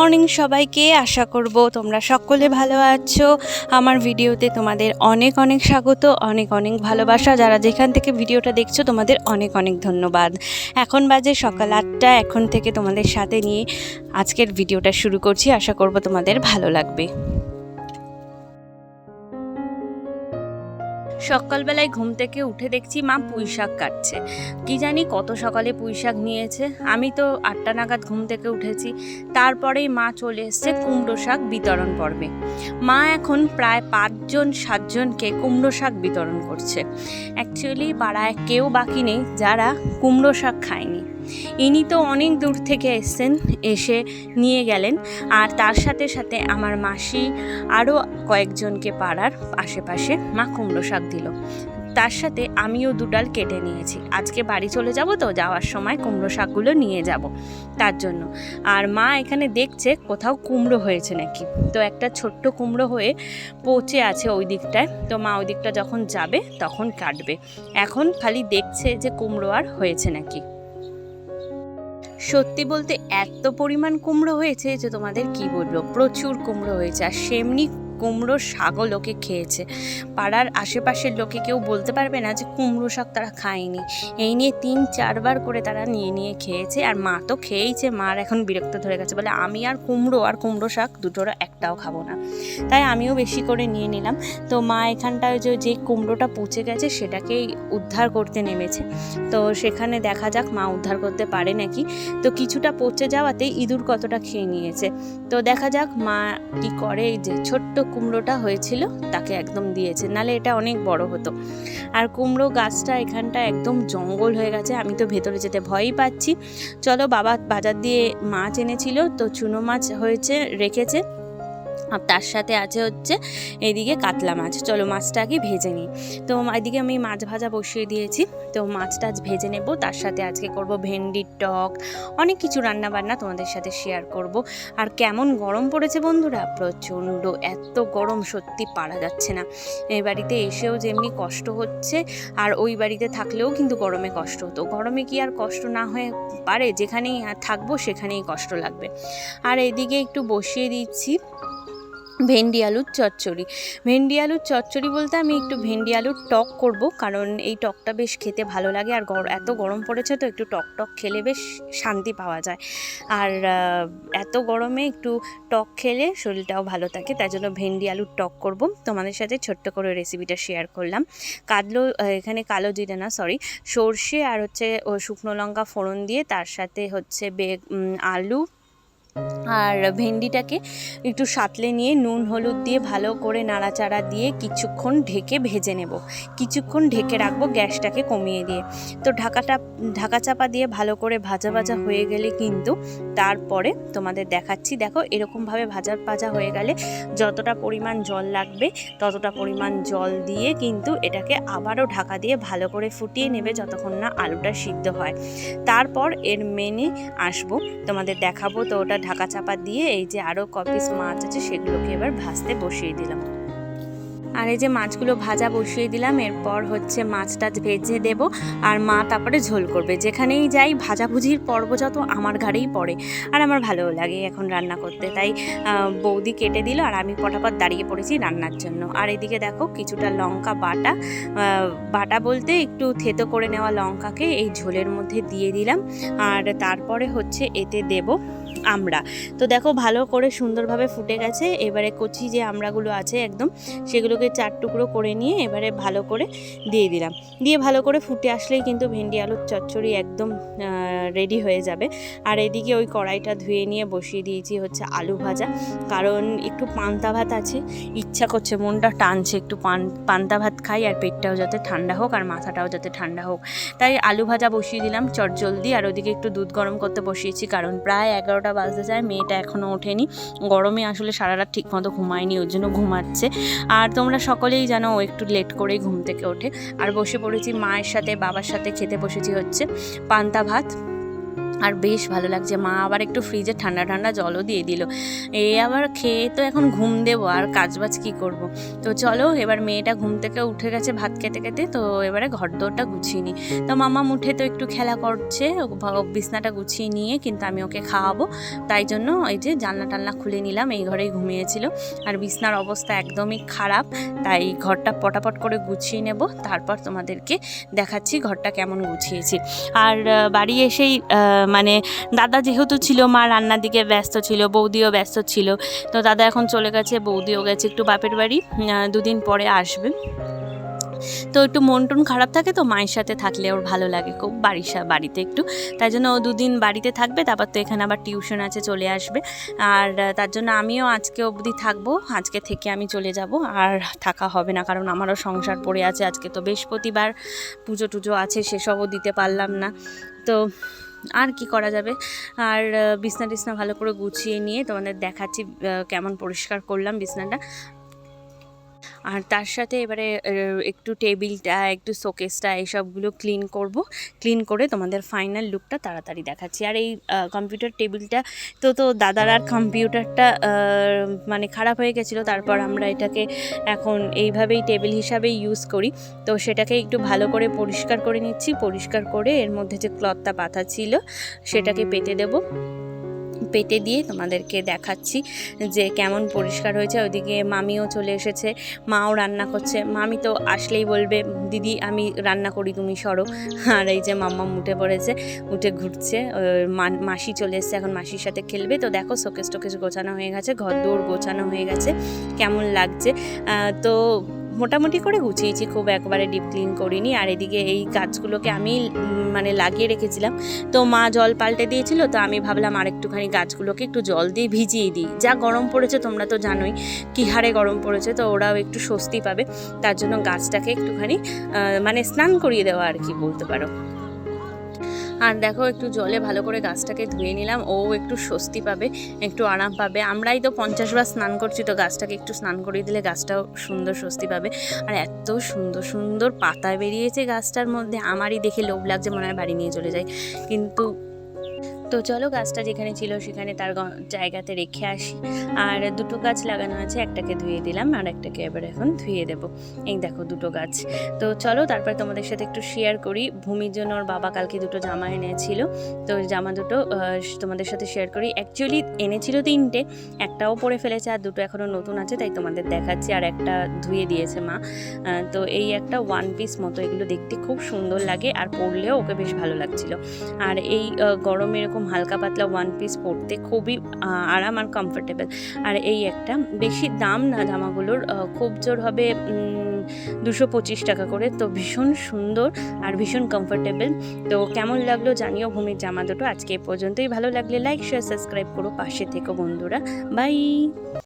Morning সবাইকে, আশা করব তোমরা সকলে ভালো আছো। আমার ভিডিওতে তোমাদের অনেক অনেক স্বাগত, অনেক অনেক ভালোবাসা। যারা যেখান থেকে ভিডিওটা দেখছো তোমাদের অনেক অনেক ধন্যবাদ। এখন বাজে সকাল 8টা। এখন থেকে তোমাদের সাথে নিয়ে আজকের ভিডিওটা শুরু করছি। আশা করব তোমাদের ভালো লাগবে। সকালবেলায় ঘুম থেকে উঠে দেখছি মা পুঁই শাক কাটছে। কি জানি কত সকালে পুঁই শাক নিয়েছে। আমি তো 8টা নাগাদ ঘুম থেকে উঠেছি। তারপরেই মা চলে এসছে কুমড়ো শাক বিতরণ পর্বে। মা এখন প্রায় 5-7জনকে কুমড়ো শাক বিতরণ করছে। অ্যাকচুয়ালি পাড়ায় কেউ বাকি নেই যারা কুমড়ো শাক খায়নি। ইনি তো অনেক দূর থেকে এসছেন, এসে নিয়ে গেলেন। আর তার সাথে সাথে আমার মাসি আরও কয়েকজনকে পাড়ার আশেপাশে মা কুমড়ো শাক দিল। তার সাথে আমিও 2 ডাল কেটে নিয়েছি। আজকে বাড়ি চলে যাব, তো যাওয়ার সময় কুমড়ো শাকগুলো নিয়ে যাব তার জন্য। আর মা এখানে দেখছে কোথাও কুমড়ো হয়েছে নাকি। তো একটা ছোট্ট কুমড়ো হয়ে পচে আছে ওই দিকটায়। তো মা ওই দিকটা যখন যাবে তখন কাটবে। এখন খালি দেখছে যে কুমড়ো আর হয়েছে নাকি। সত্যি বলতে এত পরিমাণ কুমড়ো হয়েছে যে তোমাদের কি বলবো, প্রচুর কুমড়ো হয়েছে। আর সেমনি কুমড়ো শাকও লোকে খেয়েছে। পাড়ার আশেপাশের লোকে কেউ বলতে পারবে না যে কুমড়ো শাক তারা খায়নি। এই নিয়ে 3-4 বার করে তারা নিয়ে খেয়েছে। আর মা তো খেয়েইছে। মার এখন বিরক্ত ধরে গেছে, বলে আমি আর কুমড়ো শাক দুটোর একটাও খাবো না। তাই আমিও বেশি করে নিয়ে নিলাম। তো মা এখানটায় যে কুমড়োটা পচে গেছে সেটাকেই উদ্ধার করতে নেমেছে। তো সেখানে দেখা যাক মা উদ্ধার করতে পারে নাকি। তো কিছুটা পচে যাওয়াতেই ইঁদুর কতটা খেয়ে নিয়েছে। তো দেখা যাক মা কি করে। এই যে ছোট্ট কুমড়োটা হয়েছিল তাকে একদম দিয়েছে, নালে এটা অনেক বড় হতো। আর কুমড়ো গাছটা এখানটা একদম জঙ্গল হয়ে গেছে। আমি তো ভেতরে যেতে ভয়ই পাচ্ছি। চলো, বাবা বাজার দিয়ে মাছ এনেছিল, তো চুনো মাছ হয়েছে রেখেছে। আর তার সাথে আছে হচ্ছে এইদিকে কাতলা মাছ। চলো মাছটা আগে ভেজে নিই। তো এদিকে আমি মাছ ভাজা বসিয়ে দিয়েছি। তো মাছটা আজ ভেজে নেব। তার সাথে আজকে করব ভেন্ডির টক, অনেক কিছু রান্না বান্না তোমাদের সাথে শেয়ার করব। আর কেমন গরম পড়েছে বন্ধুরা, প্রচণ্ড। এত গরম সত্যি পারা যাচ্ছে না। এই বাড়িতে এসেও যেমনি কষ্ট হচ্ছে, আর ওই বাড়িতে থাকলেও কিন্তু গরমে কষ্ট হতো। গরমে কি আর কষ্ট না হয়ে পারে? যেখানেই থাকবো সেখানেই কষ্ট লাগবে। আর এদিকে একটু বসিয়ে দিচ্ছি ভেন্ডি আলুর চচ্চড়ি। ভেন্ডি আলুর চচ্চড়ি বলতে আমি একটু ভেন্ডি আলুর টক করব, কারণ এই টকটা বেশ খেতে ভালো লাগে। আর এত গরম পড়েছে তো একটু টক খেলে বেশ শান্তি পাওয়া যায়। আর এত গরমে একটু টক খেলে শরীরটাও ভালো থাকে। তাই জন্য ভেন্ডি আলুর টক করব। তোমাদের সাথে ছোট্ট করে রেসিপিটা শেয়ার করলাম। এখানে কালো জিরে না, সর্ষে আর হচ্ছে শুকনো লঙ্কা ফোড়ন দিয়ে, তার সাথে হচ্ছে আলু আর ভেন্ডিটাকে একটু সাঁতলে নিয়ে নুন হলুদ দিয়ে ভালো করে নাড়াচাড়া দিয়ে কিছুক্ষণ ঢেকে ভেজে নেব। কিছুক্ষণ ঢেকে রাখবো গ্যাসটাকে কমিয়ে দিয়ে। তো ঢাকা চাপা দিয়ে ভালো করে ভাজা হয়ে গেলে কিন্তু তারপরে তোমাদের দেখাচ্ছি। দেখো, এরকমভাবে ভাজা হয়ে গেলে যতটা পরিমাণ জল লাগবে ততটা পরিমাণ জল দিয়ে কিন্তু এটাকে আবারও ঢাকা দিয়ে ভালো করে ফুটিয়ে নেবে যতক্ষণ না আলুটা সিদ্ধ হয়। তারপর এর মেনে আসবো, তোমাদের দেখাবো। তো ওটা ঢাকা চাপা দিয়ে এই যে আরও কপিস মাছ আছে সেগুলোকে এবার ভাজতে বসিয়ে দিলাম। আর এই যে মাছগুলো ভাজা বসিয়ে দিলাম। এরপর হচ্ছে মাছটা ভেজে দেব, আর মা তারপরে ঝোল করবে। যেখানেই যাই ভাজাভুজির পর্ব যত আমার ঘাড়েই পড়ে, আর আমার ভালোও লাগে এখন রান্না করতে। তাই বৌদি কেটে দিল আর আমি পটাপট দাঁড়িয়ে পড়েছি রান্নার জন্য। আর এদিকে দেখো কিছুটা লঙ্কা বাটা বলতে একটু থেতো করে নেওয়া লঙ্কাকে এই ঝোলের মধ্যে দিয়ে দিলাম। আর তারপরে হচ্ছে এতে দেব আমড়া। তো দেখো ভালো করে সুন্দরভাবে ফুটে গেছে। এবারে কচি যে আমড়াগুলো আছে একদম, সেগুলোকে 4 টুকরো করে নিয়ে এবারে ভালো করে দিয়ে দিলাম। দিয়ে ভালো করে ফুটে আসলেই কিন্তু ভেন্ডি আলুর চচ্চড়ি একদম রেডি হয়ে যাবে। আর এদিকে ওই কড়াইটা ধুয়ে নিয়ে বসিয়ে দিয়েছি হচ্ছে আলু ভাজা, কারণ একটু পান্তা ভাত আছে। ইচ্ছা করছে, মনটা টানছে একটু পান্তা ভাত খাই, আর পেটটাও যাতে ঠান্ডা হোক আর মাথাটাও যাতে ঠান্ডা হোক। তাই আলু ভাজা বসিয়ে দিলাম চটজলদি। আর ওদিকে একটু দুধ গরম করতে বসিয়েছি, কারণ প্রায় 11টা বাজতে যায়, মেয়েটা এখনও ওঠেনি। গরমে আসলে সারা রাত ঠিকমতো ঘুমায়নি, ওর জন্য ঘুমাচ্ছে। আর তোমরা সকলেই জানো ও একটু লেট করেই ঘুম থেকে ওঠে। আর বসে পড়েছি মায়ের সাথে, বাবার সাথে খেতে বসেছি হচ্ছে পান্তা ভাত। আর বেশ ভালো লাগছে। মা আবার একটু ফ্রিজে ঠান্ডা ঠান্ডা জলও দিয়ে দিল। আবার খেয়ে তো এখন ঘুম দেবো, আর কাজবাজ কী করব। তো চলো, এবার মেয়েটা ঘুম থেকে উঠে গেছে ভাত খেতে খেতে, তো এবারে ঘরদোরটা গুছিয়ে নিই। তো মামা উঠে তো একটু খেলা করছে, বিছনাটা গুছিয়ে নিয়ে কিন্তু আমি ওকে খাওয়াবো, তাই জন্য এই যে জানলা টালনা খুলে নিলাম। এই ঘরেই ঘুমিয়েছিল, আর বিছনার অবস্থা একদমই খারাপ, তাই ঘরটা পটাপট করে গুছিয়ে নেব, তারপর তোমাদেরকে দেখাচ্ছি ঘরটা কেমন গুছিয়েছি। আর বাড়ি এসেই মানে দাদা যেহেতু ছিল, মা রান্নার দিকে ব্যস্ত ছিল, বৌদিও ব্যস্ত ছিল। তো দাদা এখন চলে গেছে, বৌদিও গেছে একটু বাপের বাড়ি, 2 দিন পরে আসবে। তো একটু মন টন খারাপ থাকে, তো মায়ের সাথে থাকলে ওর ভালো লাগে খুব বাড়িতে একটু, তাই জন্য ও 2 দিন বাড়িতে থাকবে, তারপর তো এখানে আবার টিউশন আছে, চলে আসবে। আর তার জন্য আমিও আজকে অবধি থাকবো, আজকে থেকে আমি চলে যাব, আর থাকা হবে না, কারণ আমারও সংসার পড়ে আছে। আজকে তো বৃহস্পতিবার, পুজো টুজো আছে, সেসবও দিতে পারলাম না, তো আর কি করা যাবে। আর বিছনা টিছনা ভালো করে গুছিয়ে নিয়ে তোমাদের দেখাচ্ছি কেমন পরিষ্কার করলাম বিছনাটা। আর তার সাথে এবারে একটু টেবিলটা, একটু শোকেসটা, এইসবগুলো ক্লিন করে তোমাদের ফাইনাল লুকটা তাড়াতাড়ি দেখাচ্ছি। আর এই কম্পিউটার টেবিলটা তো দাদার আর কম্পিউটারটা মানে খারাপ হয়ে গেছিলো, তারপর আমরা এটাকে এখন এইভাবেই টেবিল হিসাবেই ইউজ করি। তো সেটাকে একটু ভালো করে পরিষ্কার করে নিচ্ছি, পরিষ্কার করে এর মধ্যে যে ক্লথটা পাতা ছিল সেটাকে পেতে দিয়ে তোমাদেরকে দেখাচ্ছি যে কেমন পরিষ্কার হয়েছে। ওইদিকে মামিও চলে এসেছে, মাও রান্না করছে। মামি তো আসলেই বলবে, দিদি আমি রান্না করি, তুমি সরো। আর এই যে মাম্মা উঠে পড়েছে, উঠে ঘুরছে। মাসি চলে এসছে, এখন মাসির সাথে খেলবে। তো দেখো শোকেস টোকেস গোছানো হয়ে গেছে, ঘর দৌড় গোছানো হয়ে গেছে, কেমন লাগছে। তো মোটামুটি করে গুছিয়েছি, খুব একবারে ডিপ ক্লিন করিনি। আর এদিকে এই গাছগুলোকে আমি মানে লাগিয়ে রেখেছিলাম, তো মা জল পাল্টে দিয়েছিল, তো আমি ভাবলাম আর একটুখানি গাছগুলোকে একটু জল দিয়ে ভিজিয়ে দিই। যা গরম পড়েছে তোমরা তো জানোই কী হারে গরম পড়েছে, তো ওরাও একটু স্বস্তি পাবে, তার জন্য গাছটাকে একটুখানি মানে স্নান করিয়ে দেওয়া আর কি বলতে পারো। আর দেখো একটু জলে ভালো করে গাছটাকে ধুয়ে নিলাম, ও একটু স্বস্তি পাবে, একটু আরাম পাবে। আমরাই তো 50 বার স্নান করছি, তো গাছটাকে একটু স্নান করিয়ে দিলে গাছটাও সুন্দর স্বস্তি পাবে। আর এত সুন্দর সুন্দর পাতা বেরিয়েছে গাছটার মধ্যে, আমারই দেখে লোভ লাগছে, মনে হয় বাড়ি নিয়ে চলে যাই। কিন্তু তো চলো গাছটা যেখানে ছিল সেখানে তার জায়গাতে রেখে আসি। আর 2টো গাছ লাগানো আছে, একটাকে ধুয়ে দিলাম আর একটাকে এবার এখন ধুয়ে দেবো। এই দেখো 2টো গাছ। তো চলো তারপর তোমাদের সাথে একটু শেয়ার করি। ভূমির জন্য ওর বাবা কালকে 2টো জামা এনেছিল, তো জামা 2টো তোমাদের সাথে শেয়ার করি। অ্যাকচুয়ালি এনেছিল 3টে, একটাও পরে ফেলেছে, আর 2টো এখনও নতুন আছে, তাই তোমাদের দেখাচ্ছি। আর একটা ধুয়ে দিয়েছে মা। তো এই একটা 1 পিস মতো, এগুলো দেখতে খুব সুন্দর লাগে, আর পরলেও ওকে বেশ ভালো লাগছিল। আর এই গরমে এরকম হালকা পাতলা 1 পিস পরতে খুবই আরাম আর কমফোর্টেবল। আর এই একটা, বেশি দাম না জামাগুলোর, খুব জোর হবে 225 টাকা করে। তো ভীষণ সুন্দর আর ভীষণ কমফোর্টেবল। তো কেমন লাগলো জানিও ভূমির জামা 2টো। আজকে এ পর্যন্তই, ভালো লাগলে লাইক শেয়ার সাবস্ক্রাইব করো, পাশে থেকো বন্ধুরা। বাই।